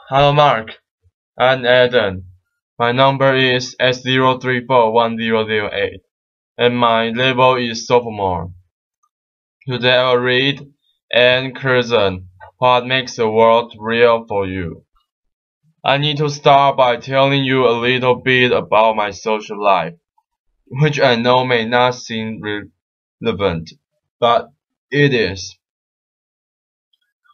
Hello Mark, I'm Eden. My number is S0341008 and my label is sophomore. Today I'll read and Curzan, What Makes the World Real for You. I need to start by telling you a little bit about my social life, which I know may not seem relevant, but it is.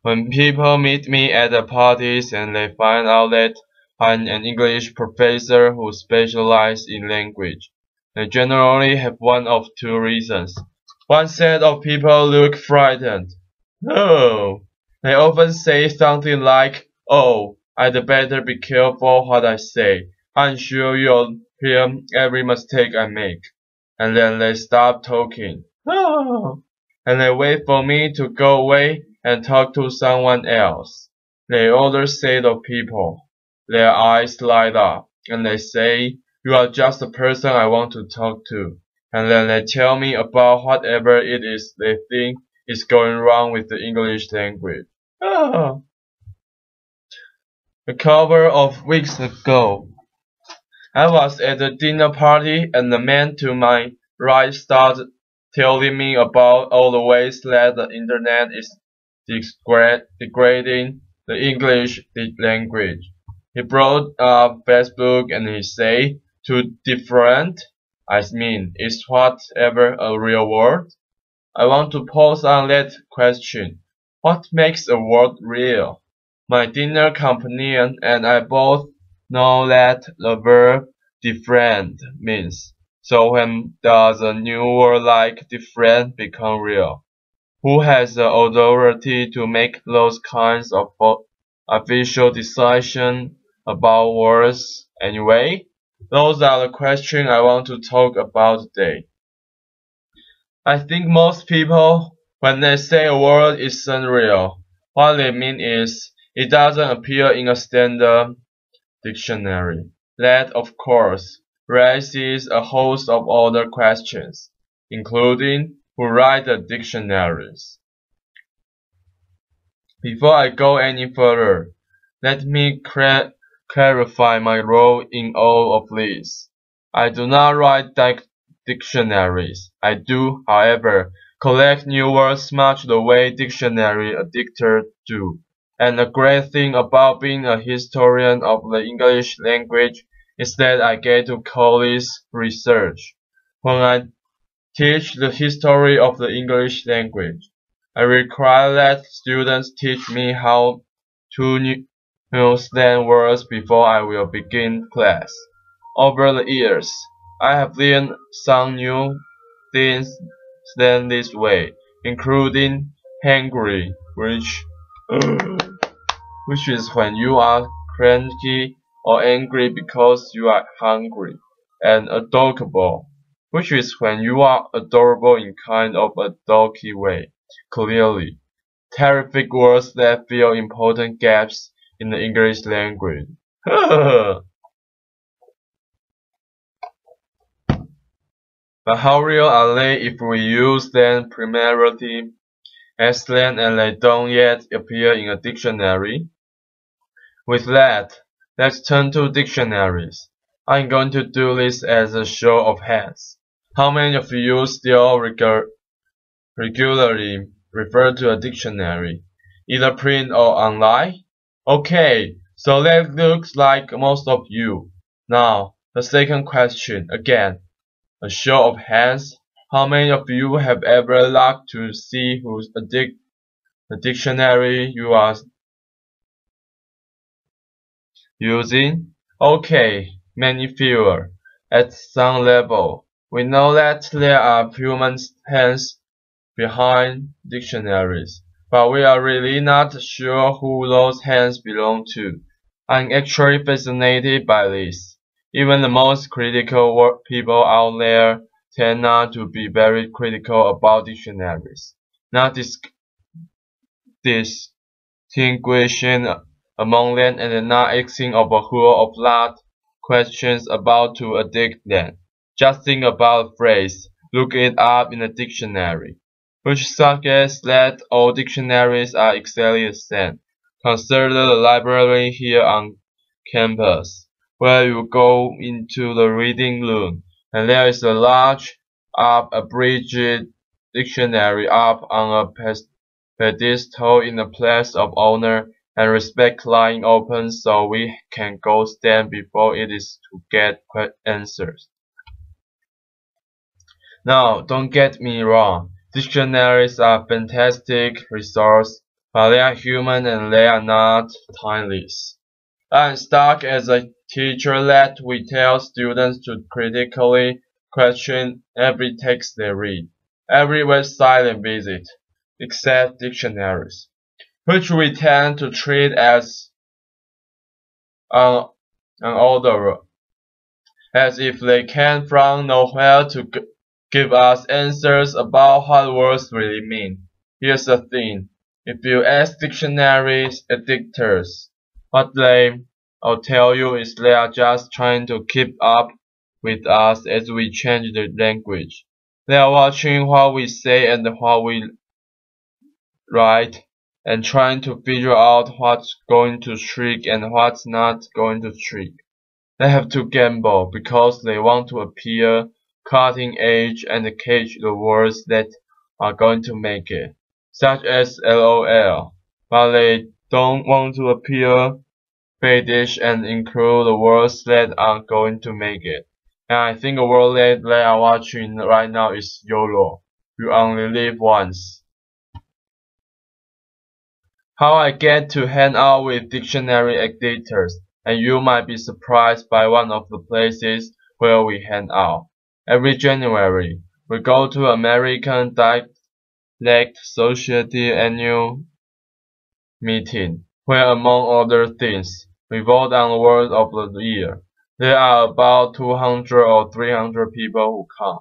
When people meet me at the parties and they find out that I'm an English professor who specializes in language, they generally have one of two reasons. One set of people look frightened. Oh, they often say something like, "Oh, I'd better be careful what I say. I'm sure you'll hear every mistake I make." And then they stop talking. Oh, and they wait for me to go away and talk to someone else. The other set of people, their eyes light up, and they say, "You are just the person I want to talk to." And then they tell me about whatever it is they think is going wrong with the English language. Oh. A couple of weeks ago, I was at a dinner party and the man to my right started telling me about all the ways that the internet is degrading the English language. He brought up Facebook and he said, "Too different? I mean, is whatever a real word?" I want to pause on that question. What makes a word real? My dinner companion and I both know that the verb different means. So when does a new word like different become real? Who has the authority to make those kinds of official decisions about words anyway? Those are the questions I want to talk about today. I think most people, when they say a word isn't real, what they mean is it doesn't appear in a standard dictionary. That, of course, raises a host of other questions, including who write the dictionaries. Before I go any further, let me clarify my role in all of this. I do not write dictionaries. I do, however, collect new words much the way dictionary editors do. And the great thing about being a historian of the English language is that I get to call this research. When I teach the history of the English language, I require that students teach me how to slang words before I will begin class. Over the years, I have learned some new things this way, including hangry, which is when you are cranky or angry because you are hungry, and adorable, which is when you are adorable in kind of a dorky way. Clearly, terrific words that fill important gaps in the English language. But how real are they if we use them primarily as slang and they don't yet appear in a dictionary? With that, let's turn to dictionaries. I'm going to do this as a show of hands. How many of you still regularly refer to a dictionary, either print or online? Okay, so that looks like most of you. Now, the second question, again, a show of hands. How many of you have ever looked to see who's the dictionary you are using? Okay, many fewer. At some level, we know that there are human hands behind dictionaries, but we are really not sure who those hands belong to. I'm actually fascinated by this. Even the most critical people out there tend not to be very critical about dictionaries, not distinguishing among them and not asking a whole of lot questions about to addict them. Just think about a phrase, look it up in a dictionary, which suggests that all dictionaries are exactly the same. Consider the library here on campus, where you go into the reading room, and there is a large, abridged dictionary up on a pedestal in the place of honor, and respect lying open so we can go stand before it is to get answers. Now, don't get me wrong, dictionaries are fantastic resource, but they are human and they are not timeless. I'm stuck as a teacher that we tell students to critically question every text they read, every website they visit, except dictionaries, which we tend to treat as unordered, as if they came from nowhere to give us answers about what words really mean. Here's the thing, if you ask dictionaries editors what I'll tell you is they are just trying to keep up with us as we change the language. They are watching what we say and what we write, and trying to figure out what's going to shriek and what's not going to shriek. They have to gamble because they want to appear cutting edge and catch the words that are going to make it, such as LOL, but they don't want to appear faddish and include the words that are going to make it. And I think the word that they are watching right now is YOLO. You only live once. How I get to hang out with dictionary editors, and you might be surprised by one of the places where we hang out. Every January, we go to American Dialect Society annual meeting, where among other things, we vote on the word of the year. There are about 200 or 300 people who come.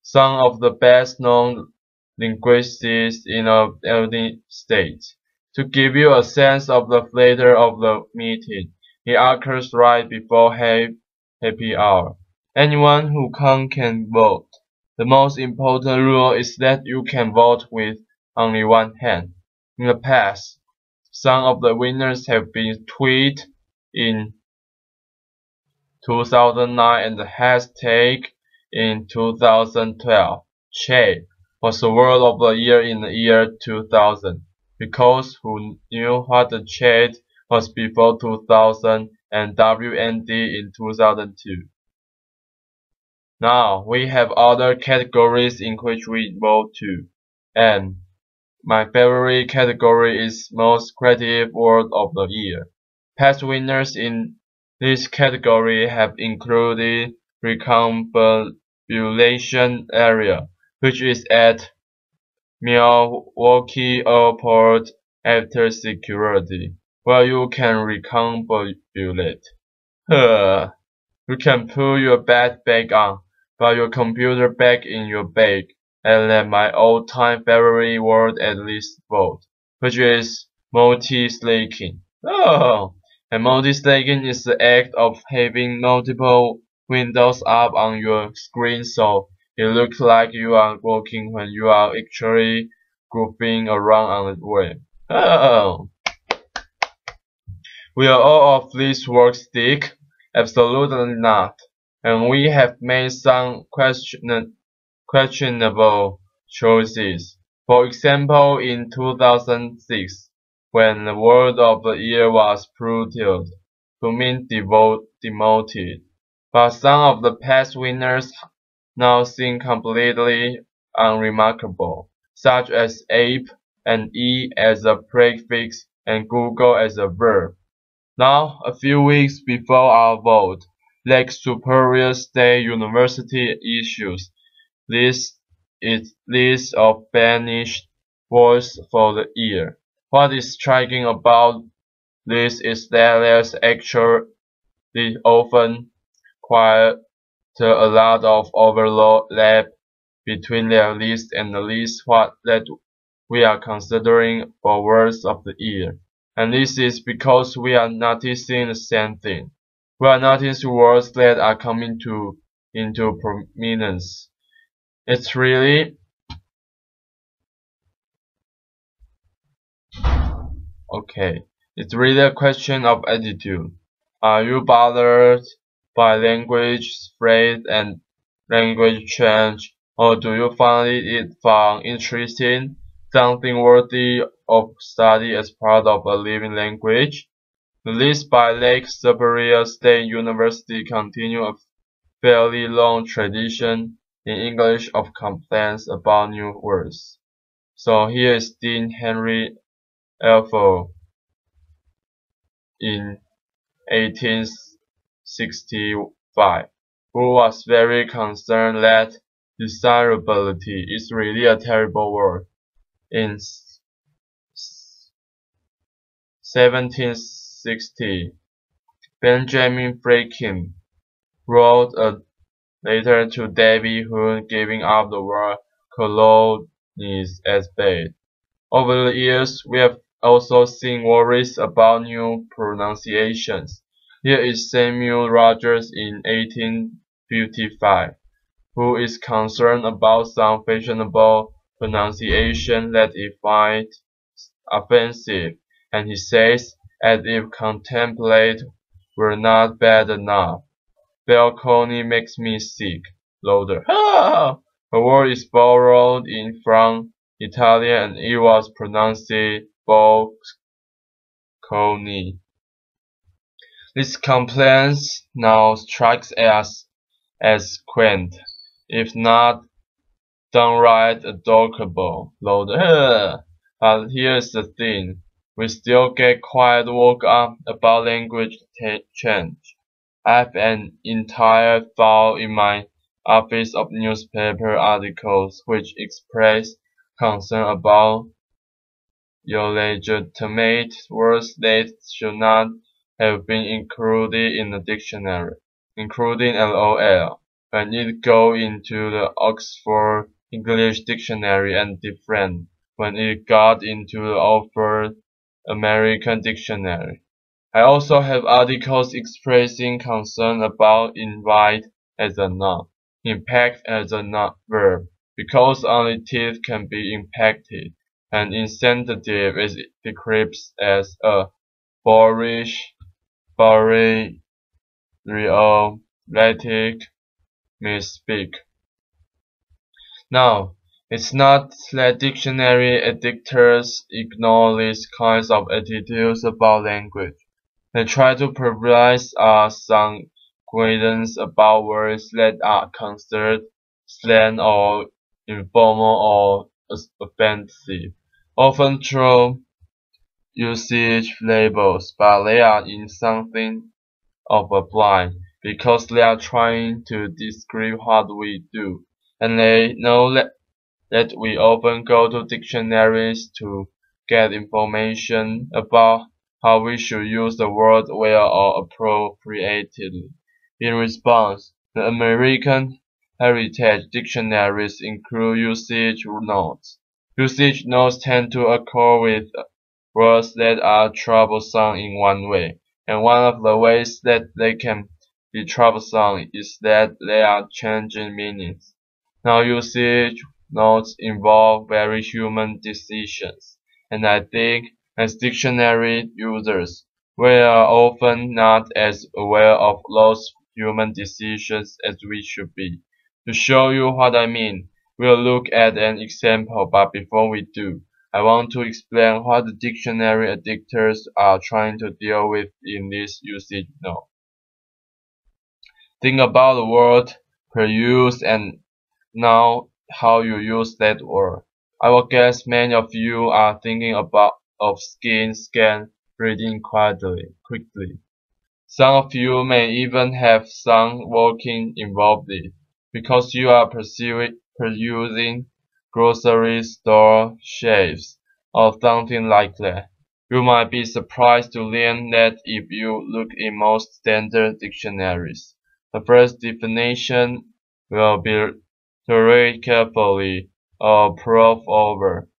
Some of the best-known linguists in the United States. To give you a sense of the flavor of the meeting, it occurs right before happy hour. Anyone who comes can vote. The most important rule is that you can vote with only one hand. In the past, some of the winners have been tweeted in 2009 and the hashtag in 2012. Che was the word of the year in the year 2000, because who knew what the Che was before 2000 and WND in 2002. Now, we have other categories in which we vote too, and my favorite category is Most Creative Word of the Year. Past winners in this category have included Reconfabulation Area, which is at Milwaukee Airport after security, where you can reconfabulate. You can put your bed back on, but your computer back in your bag, and let my all-time favorite word at least vote, which is multi-slaking. Oh! And multi-slaking is the act of having multiple windows up on your screen so it looks like you are working when you are actually goofing around on the web. Oh! Will all of this work stick? Absolutely not. And we have made some questionable choices. For example, in 2006, when the word of the year was pluted to mean demoted. But some of the past winners now seem completely unremarkable, such as ape and e as a prefix and Google as a verb. Now, a few weeks before our vote, Lake Superior State University issues its list of banished words for the year. What is striking about this is that there's actually often quite a lot of overlap between their list and the list that we are considering for words of the year. And this is because we are noticing the same thing. We are noticing words that are coming into prominence. It's really okay. It's really a question of attitude. Are you bothered by language, phrase, and language change, or do you find it fun, interesting, something worthy of study as part of a living language? The list by Lake Superior State University continues a fairly long tradition in English of complaints about new words. So here is Dean Henry Alford in 1865, who was very concerned that desirability is really a terrible word. In 1760, Benjamin Franklin wrote a letter to Davy Hume giving up the word colonies as bad. Over the years, we have also seen worries about new pronunciations. Here is Samuel Rogers in 1855, who is concerned about some fashionable pronunciation that he finds offensive, and he says, as if contemplate were not bad enough. Balcony makes me sick. Louder. Ah! The word is borrowed in from Italian and it was pronounced balcony. This complaint now strikes us as quaint, if not downright adorable. Louder. But here's the thing. We still get quite worked up about language change. I have an entire file in my office of newspaper articles which express concern about illegitimate words that should not have been included in the dictionary, including LOL, when it go into the Oxford English Dictionary and different when it got into the Oxford American Dictionary. I also have articles expressing concern about invite as a noun, impact as a verb, because only teeth can be impacted, and insensitive is described as a boorish, realistic misspeak. Now, it's not that dictionary editors ignore these kinds of attitudes about language. They try to provide us some guidance about words that are considered slang or informal or offensive, often through usage labels, but they are in something of a blind, because they are trying to describe what we do, and they know that we often go to dictionaries to get information about how we should use the word well or appropriately. In response, the American Heritage Dictionaries include usage notes. Usage notes tend to occur with words that are troublesome in one way, and one of the ways that they can be troublesome is that they are changing meanings. Now usage notes involve very human decisions, and I think as dictionary users, we are often not as aware of those human decisions as we should be. To show you what I mean, we'll look at an example, but before we do, I want to explain what the dictionary editors are trying to deal with in this usage note. Think about the word per use and now how you use that word. I will guess many of you are thinking of scan, reading quickly. Some of you may even have some working involved because you are perusing grocery store shelves or something like that. You might be surprised to learn that if you look in most standard dictionaries, the first definition will be read carefully or prove over.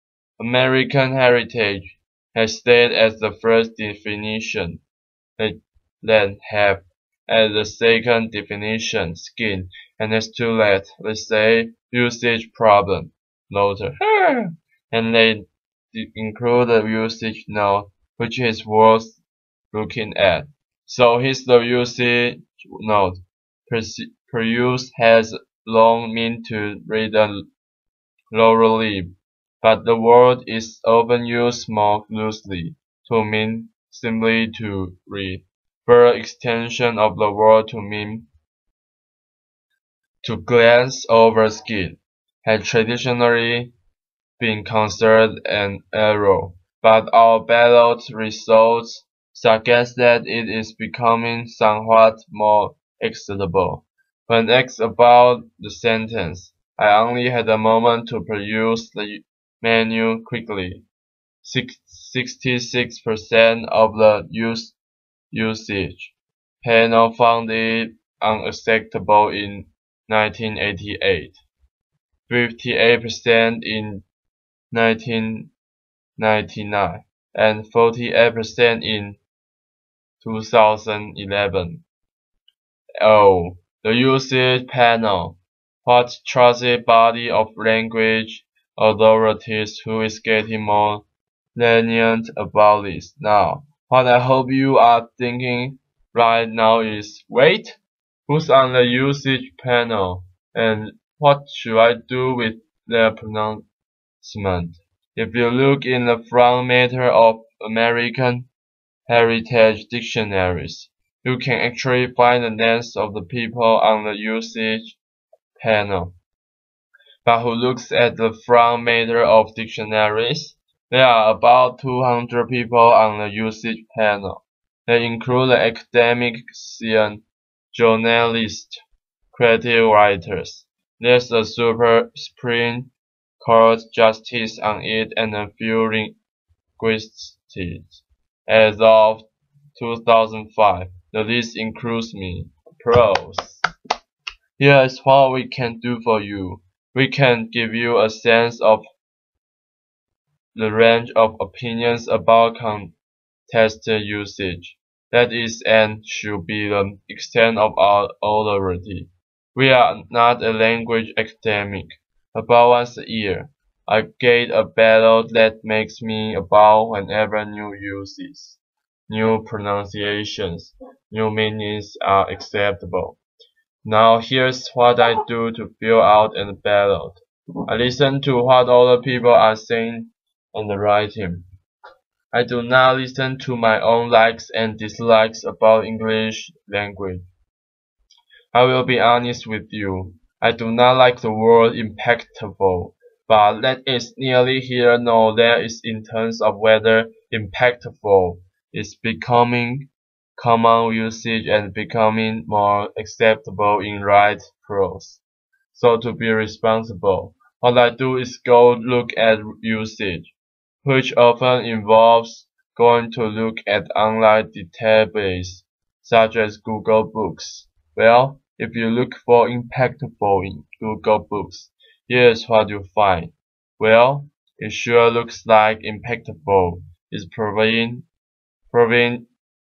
American Heritage has stayed as the first definition, then have as the second definition skin, and as too late, let's say usage problem, noted, and they include the usage note which is worth looking at. So here's the usage note. Per-use has long meant to read a lower lip, but the word is often used more loosely to mean simply to read. Per extension of the word to mean to glance over skin had traditionally been considered an error, but our ballot results suggest that it is becoming somewhat more acceptable. When asked about the sentence, I only had a moment to peruse the menu quickly. 66% of the usage panel found it unacceptable in 1988, 58% in 1999, and 48% in 2011. Oh, the usage panel. What trusted body of language authorities who is getting more lenient about this now. What I hope you are thinking right now is, wait, who's on the usage panel? And what should I do with their pronouncement? If you look in the front matter of American heritage dictionaries, you can actually find the names of the people on the usage panel. But who looks at the front matter of dictionaries? There are about 200 people on the usage panel. They include the academics and journalists, creative writers. There's a Supreme Court justice on it and a few linguists. As of 2005, the list includes me. Pros. Here is what we can do for you. We can give you a sense of the range of opinions about contested usage. That is and should be the extent of our authority. We are not a language academic. About once a year, I get a ballot that makes me about whenever new uses, new pronunciations, new meanings are acceptable. Now here's what I do to fill out a ballot. I listen to what other people are saying and writing. I do not listen to my own likes and dislikes about English language. I will be honest with you. I do not like the word impactful, but let us nearly here know that is in terms of whether impactful is becoming common usage and becoming more acceptable in right prose. So to be responsible, what I do is go look at usage, which often involves going to look at online databases such as Google Books. Well, if you look for impactful in Google Books, here's what you find. Well, it sure looks like impactful is proving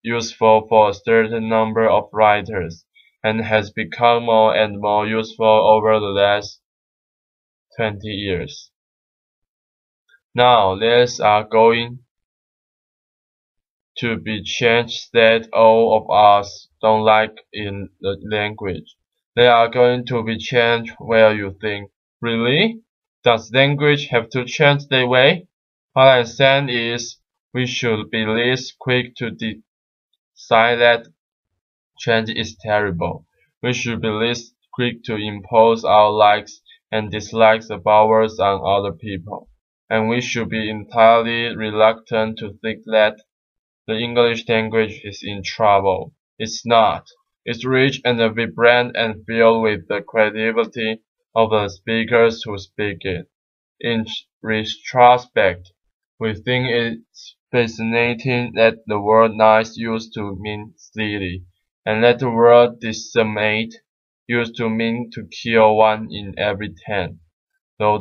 useful for a certain number of writers and has become more and more useful over the last 20 years. Now, there's are going to be changes that all of us don't like in the language. They are going to be changed where you think, really? Does language have to change that way? What I'm saying is, we should be less quick to decide that change is terrible. We should be less quick to impose our likes and dislikes about words on other people. And we should be entirely reluctant to think that the English language is in trouble. It's not. It's rich and vibrant and filled with the creativity of the speakers who speak it. In retrospect, we think it's fascinating that the word nice used to mean silly, and that the word decimate used to mean to kill 1 in every 10. We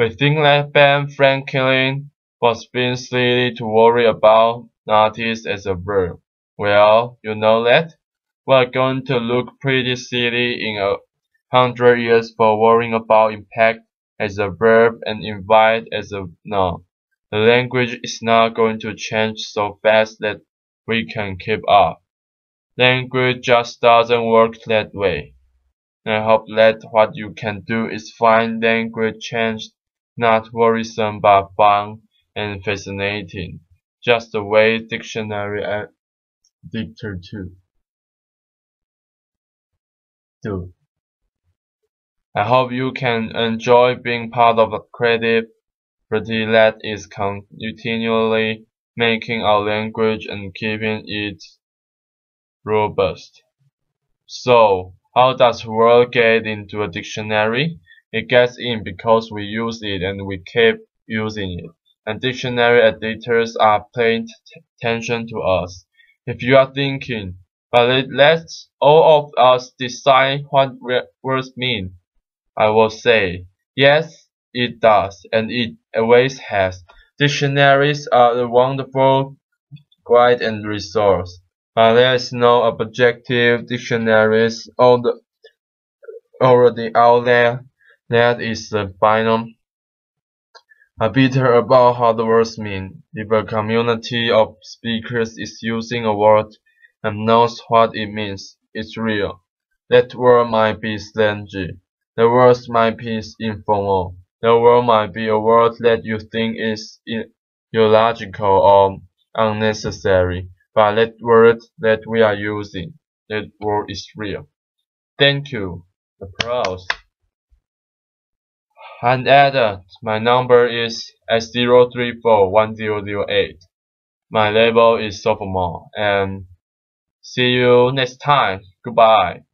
think that Ben Franklin was being silly to worry about notice as a verb. Well, you know that? We're going to look pretty silly in 100 years for worrying about impact as a verb and invite as a noun. The language is not going to change so fast that we can keep up. Language just doesn't work that way. I hope that what you can do is find language change not worrisome but fun and fascinating, just the way dictionary dictator do. I hope you can enjoy being part of a creative party that is continually making our language and keeping it robust. So, how does word get into a dictionary? It gets in because we use it and we keep using it. And dictionary editors are paying attention to us. If you are thinking, but let's all of us decide what words mean, I will say, yes, it does, and it always has. Dictionaries are a wonderful guide and resource, but there is no objective dictionaries already out there that is the final arbiter about how the words mean. If a community of speakers is using a word and knows what it means, it's real. That word might be slangy. The word might be informal. The word might be a word that you think is illogical or unnecessary. But that word that we are using, that word is real. Thank you. Applause. And added, my number is S0341008. My label is sophomore. And see you next time. Goodbye.